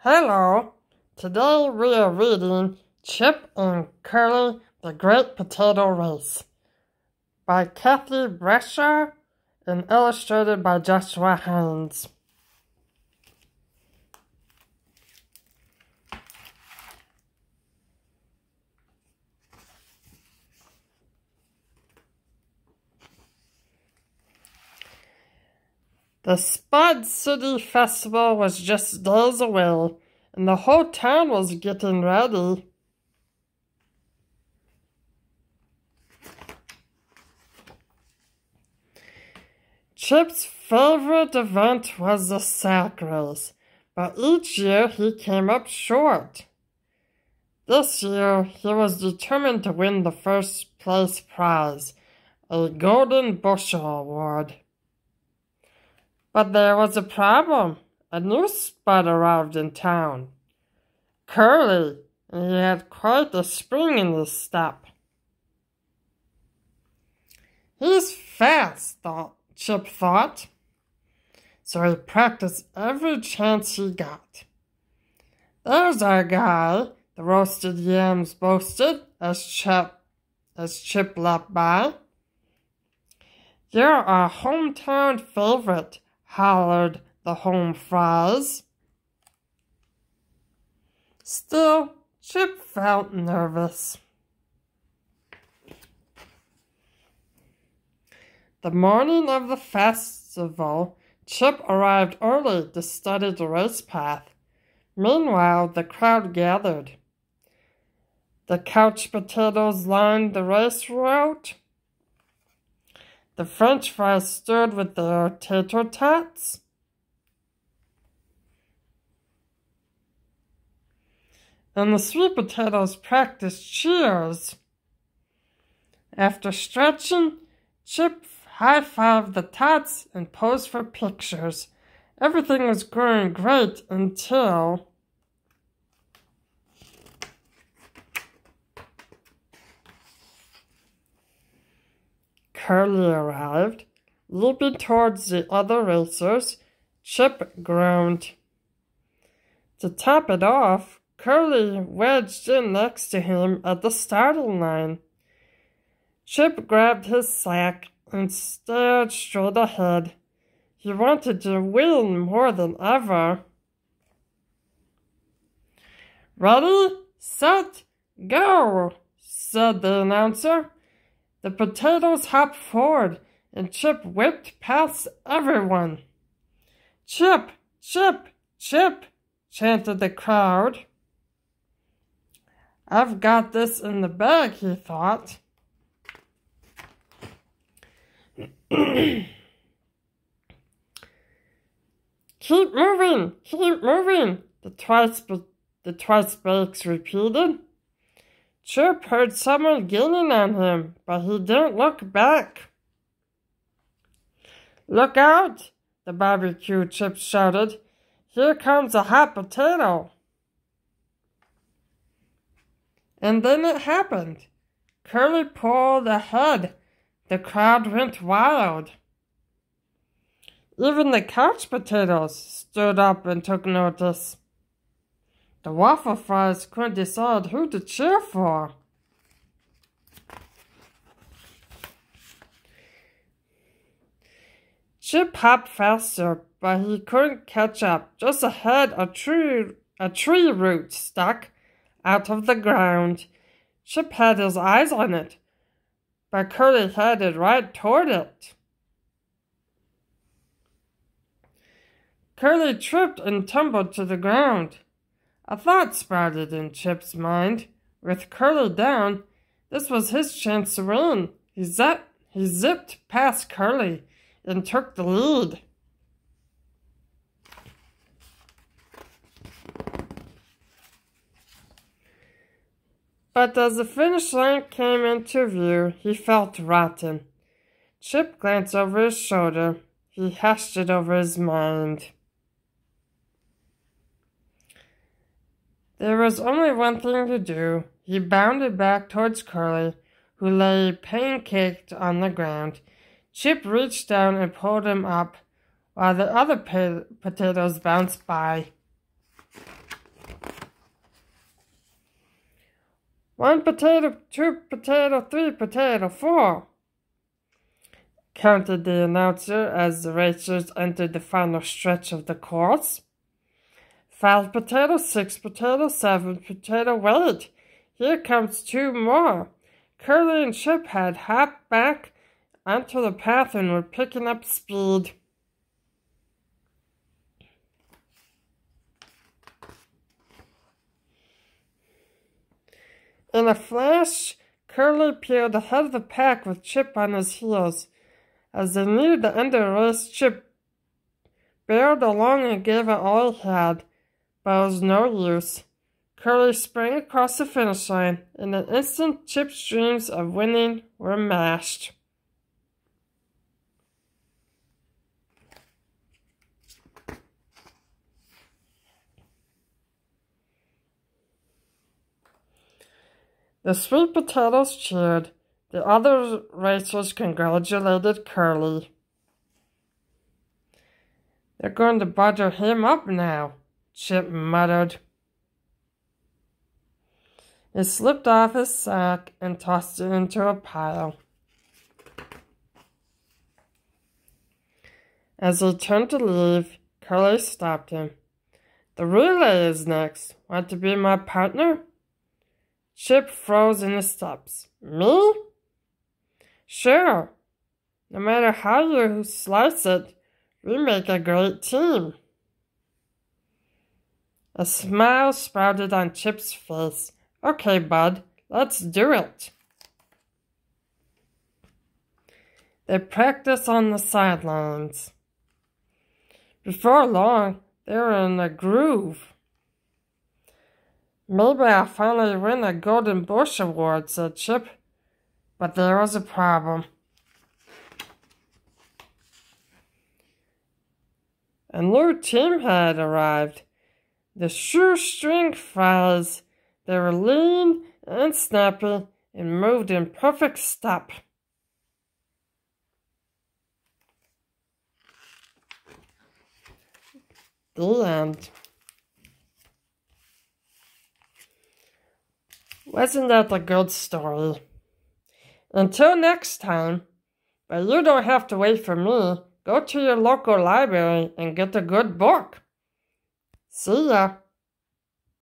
Hello, today we are reading Chip and Curly, The Great Potato Race by Cathy Breisacher and illustrated by Joshua Hines. The Spud City Festival was just days away, and the whole town was getting ready. Chip's favorite event was the sack race, but each year he came up short. This year he was determined to win the first place prize, a Golden Bushel Award. But there was a problem. A new Spud arrived in town, Curly, and he had quite a spring in his step. He's fast, Chip thought, so he practiced every chance he got. There's our guy, the roasted yams boasted as Chip leapt by. You're our hometown favorite, hollered the home fries. Still, Chip felt nervous. The morning of the festival, Chip arrived early to study the race path. Meanwhile, the crowd gathered. The couch potatoes lined the race route. The French fries stood with their tater tots. And the sweet potatoes practiced cheers. After stretching, Chip high-fived the tots and posed for pictures. Everything was going great until... Curly arrived. Leaping towards the other racers, Chip groaned. To top it off, Curly wedged in next to him at the starting line. Chip grabbed his sack and stared straight ahead. He wanted to win more than ever. Ready, set, go, said the announcer. The potatoes hopped forward, and Chip whipped past everyone. Chip, Chip, Chip, chanted the crowd. I've got this in the bag, he thought. Keep moving, the twice bakes repeated. Chip heard someone gaining on him, but he didn't look back. Look out, the barbecue Chip shouted. Here comes a hot potato. And then it happened. Curly pulled ahead. The crowd went wild. Even the couch potatoes stood up and took notice. The waffle fries couldn't decide who to cheer for. Chip hopped faster, but he couldn't catch up. Just ahead, a tree root stuck out of the ground. Chip had his eyes on it, but Curly headed right toward it. Curly tripped and tumbled to the ground. A thought sprouted in Chip's mind. With Curly down, this was his chance to win. He zipped past Curly and took the lead. But as the finish line came into view, he felt rotten. Chip glanced over his shoulder. He hashed it over his mind. There was only one thing to do. He bounded back towards Curly, who lay pancaked on the ground. Chip reached down and pulled him up, while the other potatoes bounced by. 1 potato, 2 potato, 3 potato, 4, counted the announcer as the racers entered the final stretch of the course. 5 potato, 6 potato, 7 potato, wait, here comes 2 more. Curly and Chip had hopped back onto the path and were picking up speed. In a flash, Curly appeared ahead of the pack with Chip on his heels. As they neared the end of the race, Chip barreled along and gave it all he had, but it was no use. Curly sprang across the finish line. In an instant, Chip's dreams of winning were mashed. The sweet potatoes cheered. The other racers congratulated Curly. They're going to butter him up now, Chip muttered. He slipped off his sack and tossed it into a pile. As he turned to leave, Curly stopped him. The relay is next. Want to be my partner? Chip froze in his steps. Me? Sure. No matter how you slice it, we make a great team. A smile sprouted on Chip's face. Okay, bud, let's do it. They practiced on the sidelines. Before long, they were in a groove. Maybe I'll finally win a Golden Bush Award, said Chip. But there was a problem. A new team had arrived. The shoestring fries. They were lean and snappy and moved in perfect step. The end. Wasn't that a good story? Until next time, but you don't have to wait for me. Go to your local library and get a good book. See ya.